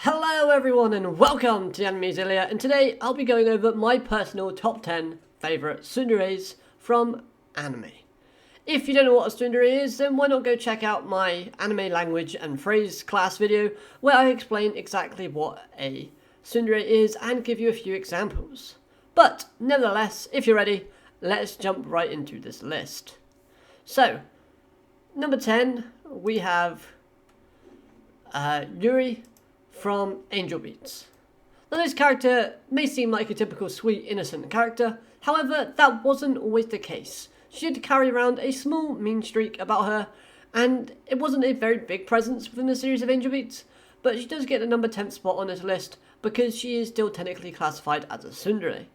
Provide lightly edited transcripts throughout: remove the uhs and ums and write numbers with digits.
Hello everyone and welcome to Anime Zillia, and today I'll be going over my personal top 10 favourite tsunderes from anime. If you don't know what a tsundere is, then why not go check out my anime language and phrase class video where I explain exactly what a tsundere is and give you a few examples. But nevertheless, if you're ready, let's jump right into this list. So, number 10, we have Yuri from Angel Beats. Now this character may seem like a typical sweet, innocent character, however that wasn't always the case. She did carry around a small mean streak about her, and it wasn't a very big presence within the series of Angel Beats, but she does get the number 10 spot on this list because she is still technically classified as a tsundere.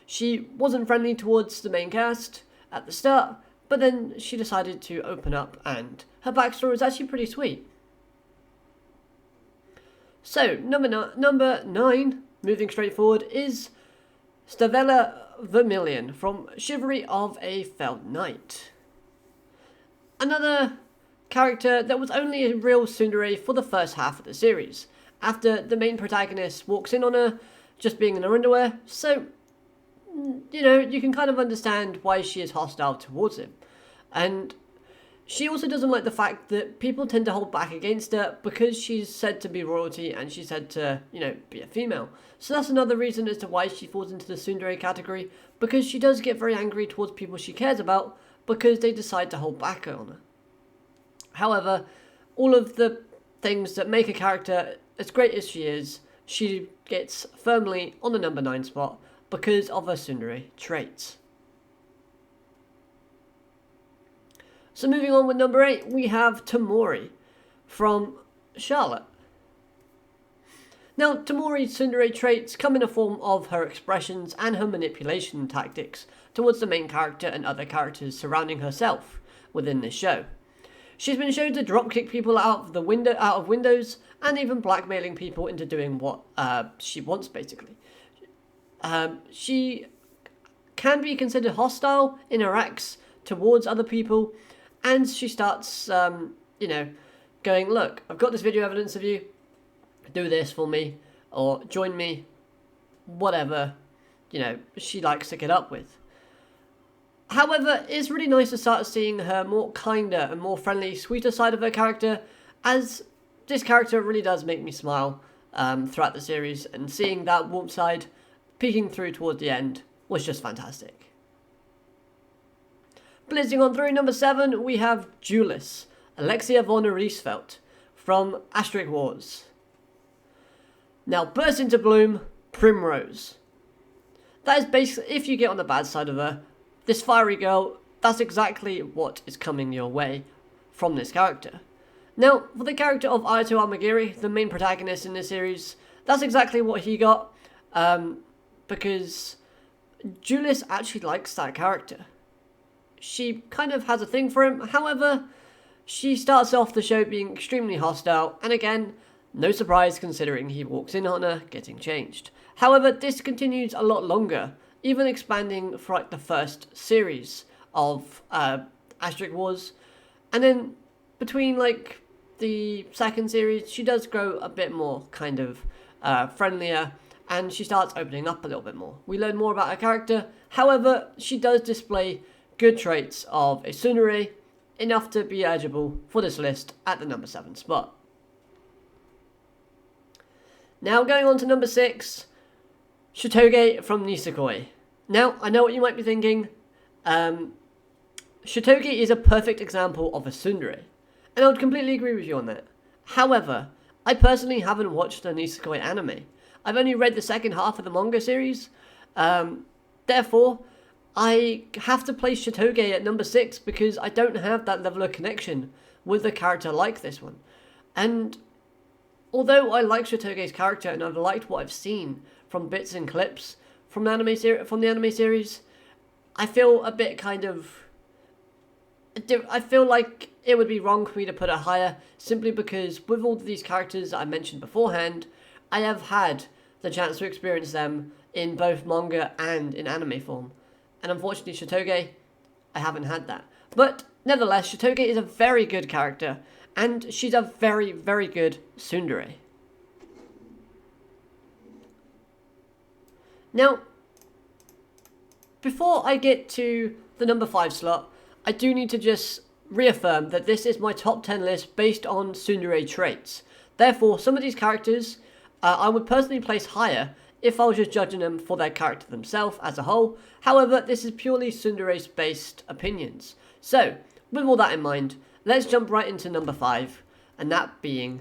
She wasn't friendly towards the main cast at the start, but then she decided to open up and her backstory is actually pretty sweet. So, number 9, moving straight forward, is Stavella Vermilion from Chivalry of a Fell Knight. Another character that was only a real tsundere for the first half of the series, after the main protagonist walks in on her just being in her underwear, so, you know, you can kind of understand why she is hostile towards him. And she also doesn't like the fact that people tend to hold back against her because she's said to be royalty and she's said to, you know, be a female. So that's another reason as to why she falls into the tsundere category, because she does get very angry towards people she cares about because they decide to hold back on her. However, all of the things that make a character as great as she gets firmly on the number 9 spot because of her tsundere traits. So moving on with number 8, we have Tamori from Charlotte. Now, Tamori's tsundere traits come in the form of her expressions and her manipulation tactics towards the main character and other characters surrounding herself within this show. She's been shown to dropkick people out of windows, and even blackmailing people into doing what she wants, basically. She can be considered hostile in her acts towards other people. And she starts, going, look, I've got this video evidence of you, do this for me, or join me, whatever, she likes to get up with. However, it's really nice to start seeing her more kinder and more friendly, sweeter side of her character, as this character really does make me smile throughout the series, and seeing that warm side peeking through toward the end was just fantastic. Blitzing on through, number 7, we have Julius, Alexia von Riesfeld, from Asterix Wars. Now, burst into bloom, Primrose. That is basically, if you get on the bad side of her, this fiery girl, that's exactly what is coming your way from this character. Now, for the character of Ayato Amagiri, the main protagonist in this series, that's exactly what he got, because Julius actually likes that character. She kind of has a thing for him, however, she starts off the show being extremely hostile, and again, no surprise considering he walks in on her getting changed. However, this continues a lot longer, even expanding for like the first series of Asterix Wars, and then between like the second series, she does grow a bit more kind of friendlier, and she starts opening up a little bit more. We learn more about her character, however, she does display good traits of a tsundere, enough to be eligible for this list at the number 7 spot. Now going on to number 6, Shitoge from Nisekoi. Now, I know what you might be thinking. Shitoge is a perfect example of a tsundere, and I would completely agree with you on that. However, I personally haven't watched the Nisekoi anime. I've only read the second half of the manga series, therefore, I have to place Shitoge at number 6 because I don't have that level of connection with a character like this one. And although I like Shitoge's character and I've liked what I've seen from bits and clips from the anime series, I feel a bit I feel like it would be wrong for me to put her higher, simply because with all of these characters that I mentioned beforehand, I have had the chance to experience them in both manga and in anime form. And unfortunately, Shitoge, I haven't had that. But nevertheless, Shitoge is a very good character, and she's a very, very good tsundere. Now, before I get to the number 5 slot, I do need to just reaffirm that this is my top 10 list based on tsundere traits. Therefore, some of these characters I would personally place higher if I was just judging them for their character themselves as a whole. However, this is purely tsundere based opinions. So, with all that in mind, let's jump right into number 5, and that being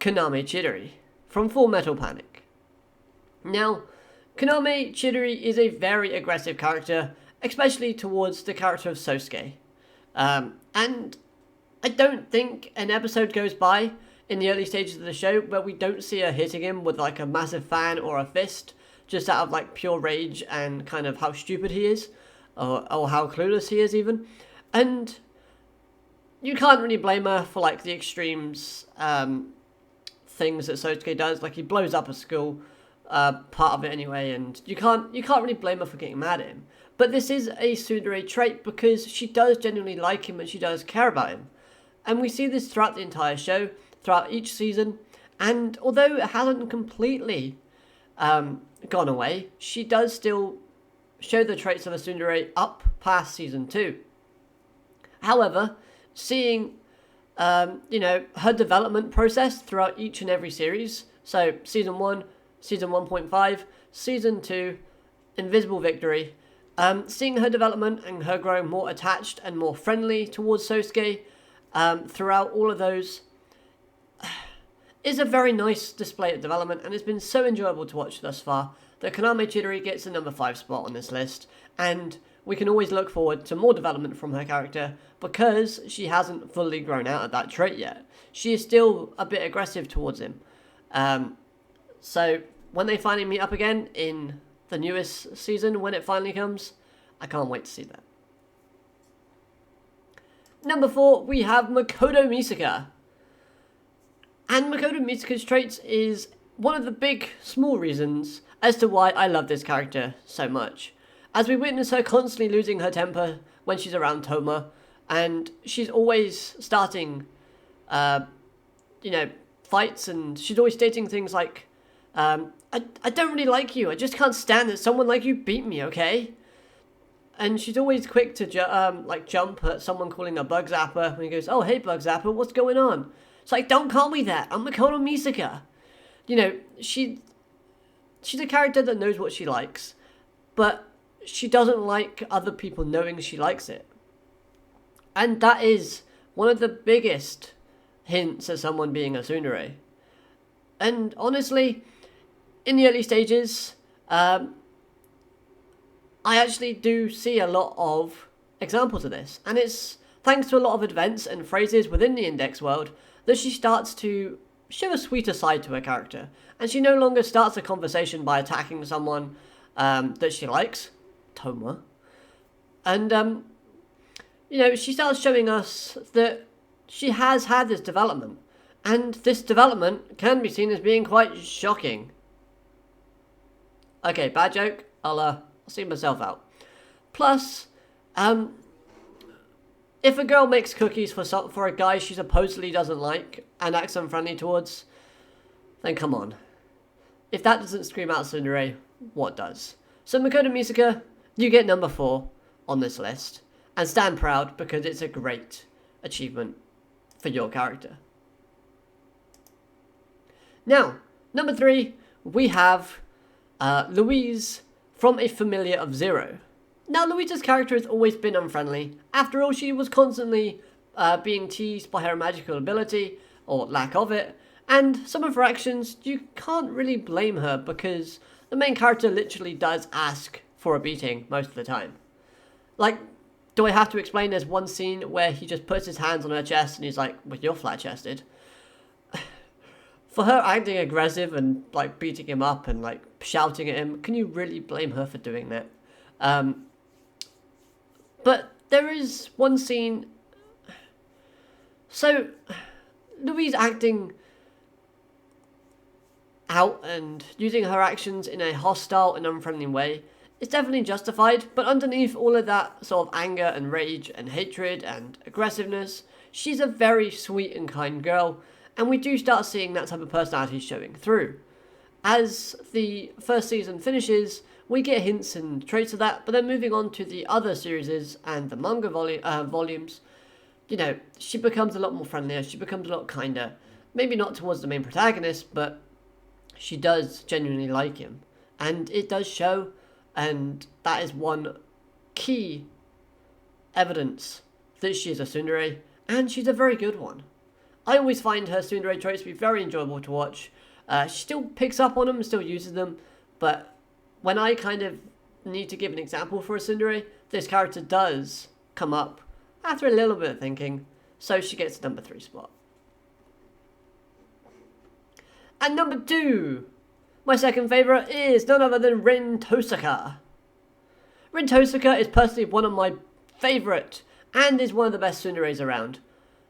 Kaname Chidori from Full Metal Panic. Now, Kaname Chidori is a very aggressive character, especially towards the character of Sosuke. And I don't think an episode goes by in the early stages of the show where we don't see her hitting him with like a massive fan or a fist, just out of like pure rage and kind of how stupid he is, or how clueless he is even. And you can't really blame her for like the extremes things that Sosuke does. Like he blows up a school, part of it anyway, and you can't really blame her for getting mad at him. But this is a tsundere trait because she does genuinely like him and she does care about him. And we see this throughout the entire show, throughout each season. And although it hasn't completely gone away, she does still show the traits of a tsundere up past season 2. However, seeing her development process throughout each and every series, so season 1, season 1.5, season 2, Invisible Victory, seeing her development and her growing more attached and more friendly towards Sosuke throughout all of those is a very nice display of development, and it's been so enjoyable to watch thus far that Kaname Chidori gets the number 5 spot on this list, and we can always look forward to more development from her character because she hasn't fully grown out of that trait yet. She is still a bit aggressive towards him. So when they finally meet up again in the newest season, when it finally comes, I can't wait to see that. Number 4, we have Makoto Misaka. And Makoto Misaka's traits is one of the big, small reasons as to why I love this character so much. As we witness her constantly losing her temper when she's around Toma, and she's always starting, fights, and she's always stating things like, I don't really like you, I just can't stand that someone like you beat me, okay? And she's always quick to jump at someone calling her Bug Zapper, and he goes, oh hey Bug Zapper, what's going on? It's like, don't call me that, I'm Makoto Misaka. She's a character that knows what she likes, but she doesn't like other people knowing she likes it. And that is one of the biggest hints at someone being a tsundere. And honestly, in the early stages, I actually do see a lot of examples of this. And it's thanks to a lot of events and phrases within the Index world that she starts to show a sweeter side to her character. And she no longer starts a conversation by attacking someone that she likes, Toma. And, she starts showing us that she has had this development. And this development can be seen as being quite shocking. Okay, bad joke. I'll see myself out. Plus, if a girl makes cookies for a guy she supposedly doesn't like and acts unfriendly towards, then come on. If that doesn't scream out tsundere, what does? So Makoto Misaka, you get number 4 on this list, and stand proud because it's a great achievement for your character. Now, number 3, we have Louise from A Familiar of Zero. Now, Louise's character has always been unfriendly. After all, she was constantly being teased by her magical ability, or lack of it, and some of her actions, you can't really blame her because the main character literally does ask for a beating most of the time. Like, do I have to explain there's one scene where he just puts his hands on her chest and he's like, well, you're flat-chested. For her acting aggressive and, like, beating him up and, like, shouting at him, can you really blame her for doing that? But there is one scene... So, Louise acting out and using her actions in a hostile and unfriendly way is definitely justified, but underneath all of that sort of anger and rage and hatred and aggressiveness, she's a very sweet and kind girl, and we do start seeing that type of personality showing through. as the first season finishes, we get hints and traits of that, but then moving on to the other series and the manga volumes, you know, she becomes a lot more friendlier, she becomes a lot kinder. Maybe not towards the main protagonist, but she does genuinely like him. And it does show, and that is one key evidence that she is a tsundere, and she's a very good one. I always find her tsundere traits to be very enjoyable to watch. She still picks up on them and still uses them, but when I kind of need to give an example for a tsundere, this character does come up after a little bit of thinking, so she gets the number 3 spot. And number 2, my second favourite is none other than Rin Tosaka. Rin Tosaka is personally one of my favourite and is one of the best tsunderes around.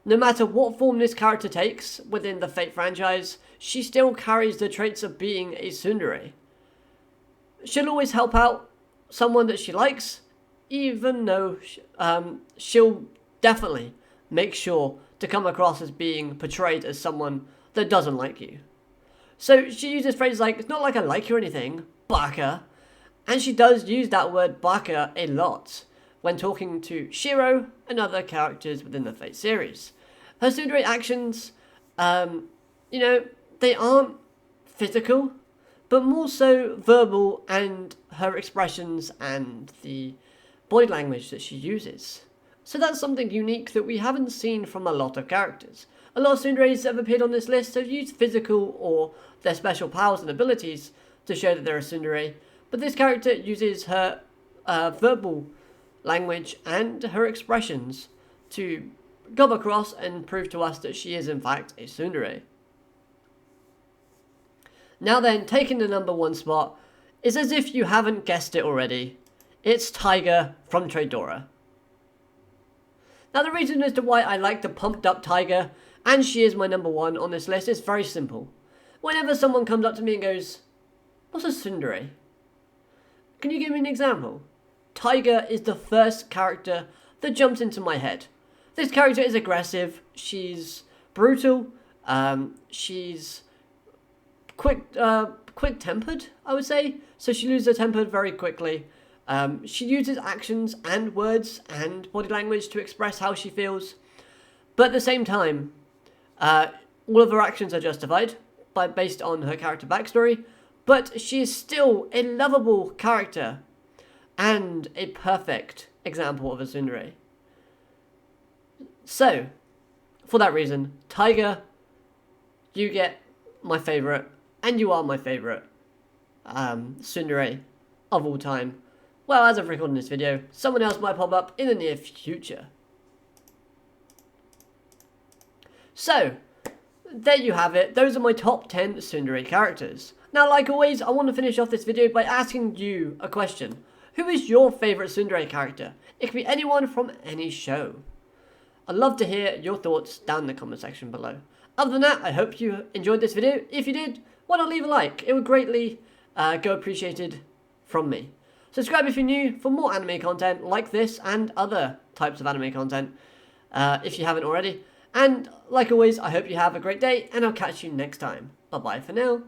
No matter what form this character takes within the Fate franchise, she still carries the traits of being a tsundere. She'll always help out someone that she likes, even though she'll definitely make sure to come across as being portrayed as someone that doesn't like you. So she uses phrases like, it's not like I like you or anything, baka. And she does use that word baka a lot when talking to Shiro and other characters within the Fate series. Her tsundere actions, they aren't physical, but more so verbal, and her expressions and the body language that she uses. So that's something unique that we haven't seen from a lot of characters. A lot of tsunderes that have appeared on this list have used physical or their special powers and abilities to show that they're a tsundere, but this character uses her verbal language and her expressions to come across and prove to us that she is in fact a tsundere. Now then, taking the number 1 spot is as if you haven't guessed it already. It's Taiga from Tradora. Now the reason as to why I like the pumped up Taiga, and she is my number 1 on this list, is very simple. Whenever someone comes up to me and goes, what's a tsundere? Can you give me an example? Taiga is the first character that jumps into my head. This character is aggressive, she's brutal, she's quick-tempered, I would say. So she loses her temper very quickly. She uses actions and words and body language to express how she feels. But at the same time, all of her actions are justified based on her character backstory. But she is still a lovable character and a perfect example of a tsundere. So, for that reason, Taiga, you get my favourite, and you are my favourite tsundere of all time. Well, as of recording this video, someone else might pop up in the near future. So, there you have it. Those are my top 10 tsundere characters. Now, like always, I want to finish off this video by asking you a question. Who is your favourite tsundere character? It could be anyone from any show. I'd love to hear your thoughts down in the comment section below. Other than that, I hope you enjoyed this video. If you did, why not leave a like? It would greatly go appreciated from me. Subscribe if you're new for more anime content like this and other types of anime content if you haven't already. And like always, I hope you have a great day, and I'll catch you next time. Bye bye for now.